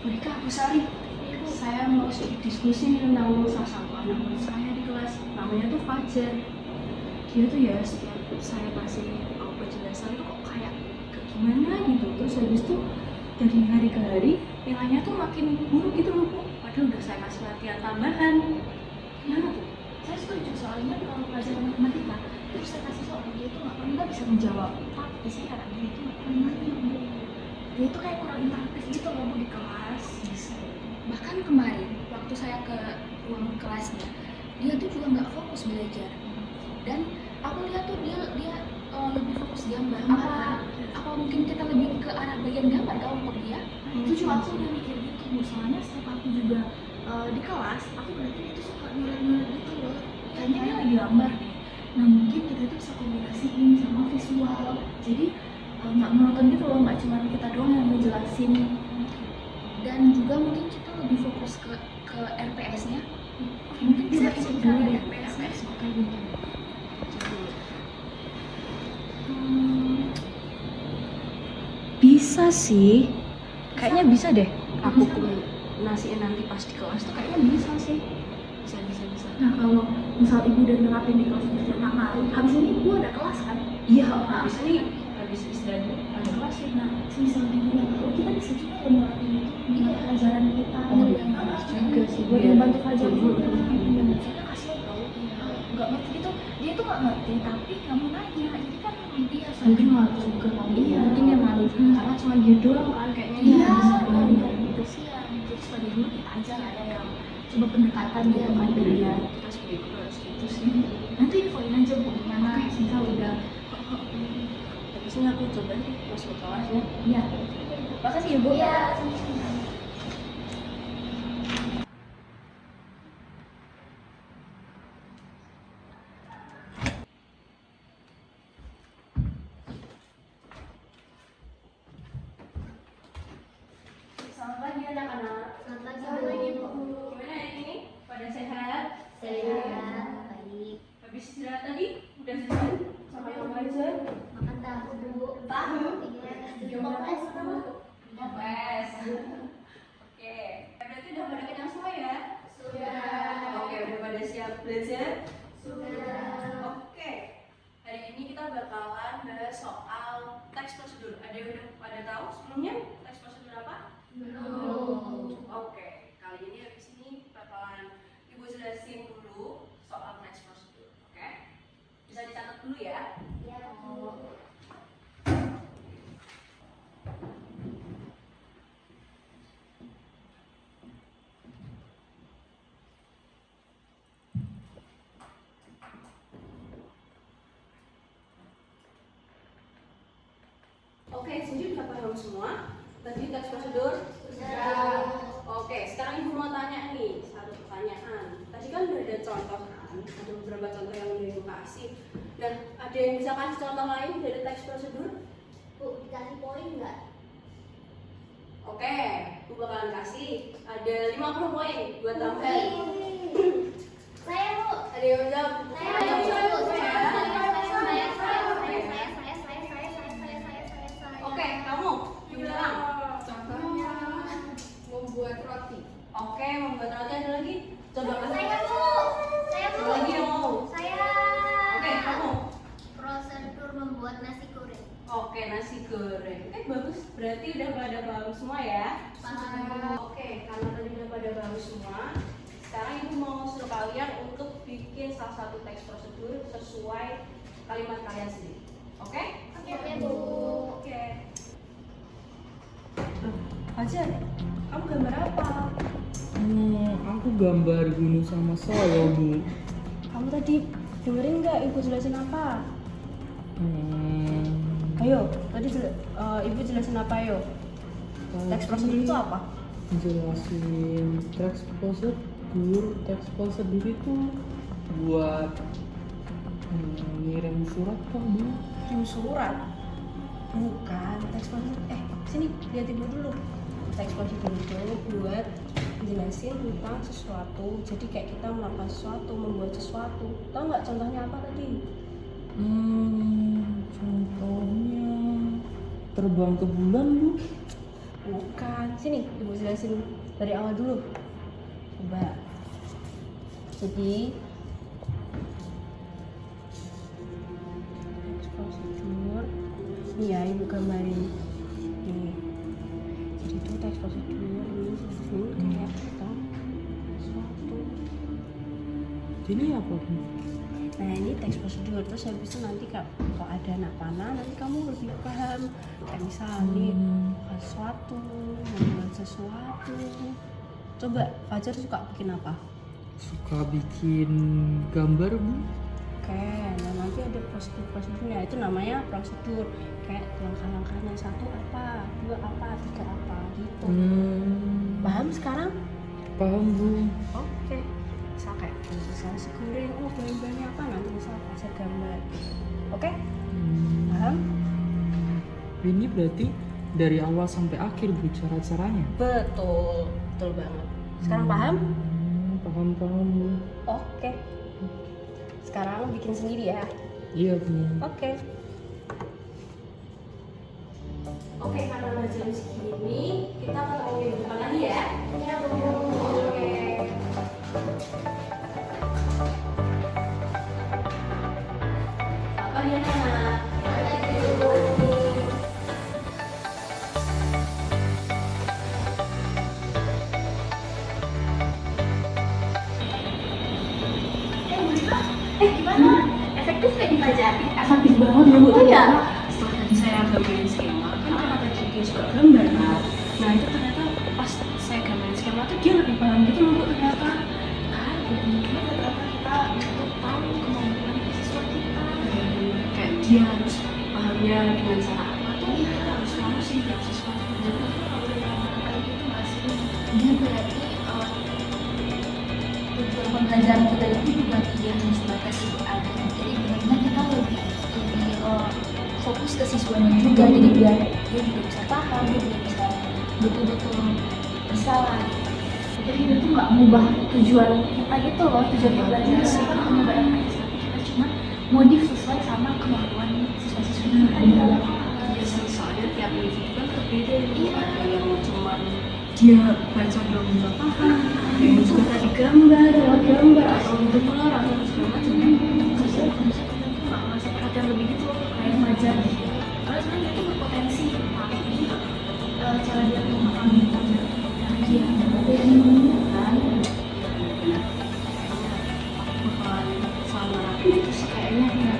Kak Bu Sari, saya mau sedikit diskusi nih tentang salah satu anak murid saya di kelas. Namanya tuh Fajar. Dia tuh ya setiap saya kasih penjelasan tuh kok kayak gimana gitu. Terus habis itu dari hari ke hari nilainya tuh makin buruk gitu loh Bu. Padahal udah saya kasih latihan tambahan. Gimana tuh? Saya setuju, soalnya kalau pelajaran matematika terus saya kasih soal dia itu nggak pernah bisa menjawab, tapi sekarang dia itu nggak pernah nanya. Dia itu kayak kurang interaktif gitu loh Bu di kelas. Bahkan kemarin waktu saya ke ruang kelasnya, dia tuh juga nggak fokus belajar. Dan aku lihat tuh dia lebih fokus gambar. Apa mungkin kita lebih ke arah bagian gambar kalau untuk dia? Itu cuma aku udah mikir gitu Bu, soalnya setiap aku juga di kelas, aku berarti itu suka nyurat-nyurat gitu loh. Kayaknya dia lagi gambar deh. Nah mungkin kita tuh bisa kombinasiin sama visual. Jadi nggak monoton gitu loh, nggak cuma kita doang yang ngejelasin. Dan juga mungkin kita lebih fokus ke RPS-nya. Mungkin bisa ikut dulu deh RPS kayak gitu. Bisa sih, kayaknya bisa deh. Aku nasiin nanti pas di kelas tuh kayaknya bisa sih. Bisa. Nah kalau misal ibu udah nerapin di kelas pertama kali, habis ini ibu ada kelas kan? Iya, habis ini habis istirahat ada kelas sih. Nah semisal ibu yang tahu, kita bisa juga nerapin itu di pelajaran kita. Juga sih buat biar membantu pelajaran juga. Soalnya kasihan tau, nggak ngerti gitu. Dia tuh nggak ngerti tapi nggak mau nanya. Jadi kan dia mungkin malu juga Iya, mungkin dia malu juga. karena cuma dia doang kan kayaknya Iya, yang kasihan. Jadi sebagai guru kita aja lah ya yang coba pendekatan gitu kan biar dia. kita sebagai guru harus gitu sih. Nanti infoin aja Bu gimana misal udah. Habisnya aku coba deh masuk ke kelas ya. Iya. Makasih ya Bu. Iya. Selamat pagi anak-anak. Selamat pagi Bu. Gimana hari ini? Pada sehat? Sehat, baik. Habis istirahat tadi? Udah selesai? Sama yang belajar? Makan tahu Bu. Tahu? Iya. Ngopes Bu. Ngopes. Oke. Berarti udah pada kenyang semua ya? Sudah. Oke, udah pada siap belajar? Sudah. Oke. Hari ini kita bakalan bahas soal teks prosedur. Ada yang udah pada tahu sebelumnya teks prosedur apa? Belum. Oke, kali ini habis ini bakalan Ibu jelasin dulu soal teks prosedur. Oke? Bisa dicatat dulu ya. Iya Bu. Oke, jadi udah paham semua? Tadi teks prosedur? Sudah. Oke, sekarang Ibu mau tanya nih, satu pertanyaan. Tadi kan udah ada contoh kan? Ada beberapa contoh yang udah Ibu kasih. Dan ada yang bisa kasih contoh lain dari teks prosedur? Bu, dikasih poin nggak? Oke, Ibu bakalan kasih. Ada 50 poin buat tambahan. Saya Bu. Ada yang jawab? Oke, kamu bilang. Contohnya membuat roti. Oke, membuat roti ada lagi? Coba kasih. Saya Bu. Ada lagi yang mau? Saya. Oke, kamu. Prosedur membuat nasi goreng. Oke, nasi goreng. Oke, bagus. Berarti udah pada paham semua ya? Paham. Oke, karena tadi udah pada paham semua, sekarang Ibu mau suruh kalian untuk bikin salah satu teks prosedur sesuai kalimat kalian sendiri. Oke? Oke Bu. Oke. Fajar, kamu gambar apa? Aku gambar gunung sama Solo, Bu. Kamu tadi dengerin nggak Ibu jelasin apa? Hmm, Ayo, tadi Ibu jelasin apa ayo? Teks prosedur itu apa? Jelasin teks prosedur. Teks prosedur itu buat ngirim surat kok, Bu? Kirim surat? Bukan, teks prosedur. Sini, lihat Ibu dulu. Teks prosedur itu buat jelasin tentang sesuatu. Jadi kayak kita melakukan sesuatu, membuat sesuatu. Tahu nggak contohnya apa tadi? Contohnya terbang ke bulan, Bu. Bukan, sini ibu jelasin dari awal dulu. Coba. Jadi prosedur ini ya ibu gambarin ini. Jadi itu teks prosedur ini kayak kita suatu. Ini apa Bu? Nah ini teks prosedur, terus habis itu nanti kalau ada anak panah nanti kamu lebih paham. Kayak misalnya sesuatu, membuat sesuatu. Coba Fajar suka bikin apa? Suka bikin gambar Bu. Oke, nah nanti ada prosedurnya, itu namanya prosedur. Kayak langkah-langkahnya, 1 apa, 2 apa, 3 apa gitu. Paham sekarang? Paham Bu. Oke. Misal kayak misalnya sekuring, oh bahan-bahannya apa, nanti misal Fajar gambar gitu. Oke? Paham? Ini berarti dari awal sampai akhir Bu cara-caranya. Betul, betul banget. Sekarang paham? Paham Bu. Oke. Sekarang bikin sendiri ya. Iya Bu. Oke. Oke, karena udah jam segini, kita ketemu minggu depan lagi ya. Iya Bu. Oke. Apa dia anak? Gimana? Efektif nggak dipelajari? Efektif banget ya Bu. Oh iya? Setelah tadi saya gambarin skema, kan karena tadi dia suka gambar kan. Nah itu ternyata pas saya gambarin skema tuh dia lebih paham gitu loh Bu ternyata. Kan, begini ternyata kita untuk tahu kemampuan siswa kita. Kayak dia harus pahamnya dengan cara apa tuh harus kamu sih beasiswa. Kalau dengan kayak gitu masih dia berarti tujuan pembelajaran kita itu juga tidak hanya sebatas ada. Jadi benar-benar kita lebih fokus ke siswanya juga. Jadi biar dia juga bisa paham, dia juga bisa betul-betul bisa lah. Jadi itu nggak mengubah tujuan kita gitu loh, tujuan pembelajaran kita mengubah efek, tapi kita cuma modif sesuai sama kemampuan siswa-siswa kita. Biasanya soalnya tiap individu kan berbeda ya. Ada yang cuman dia baca doang nggak paham, ada yang juga tadi gambar, lewat gambar atau dengar atau segala macam. Siswa nggak ngasih perhatian lebih gitu loh, kayak ngajar. Karena sebenarnya itu berpotensi, tapi cara dia memahami pelajaran dia beda kan. Bakalan sama itu sih kayaknya ya.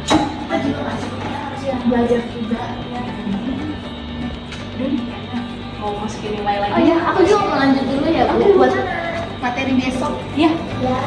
Kita juga harus yang belajar juga ya. Dan kayaknya mau masukin nilai lagi. Oh ya, aku juga mau lanjut dulu ya Bu, buat materi besok. Iya. Ya.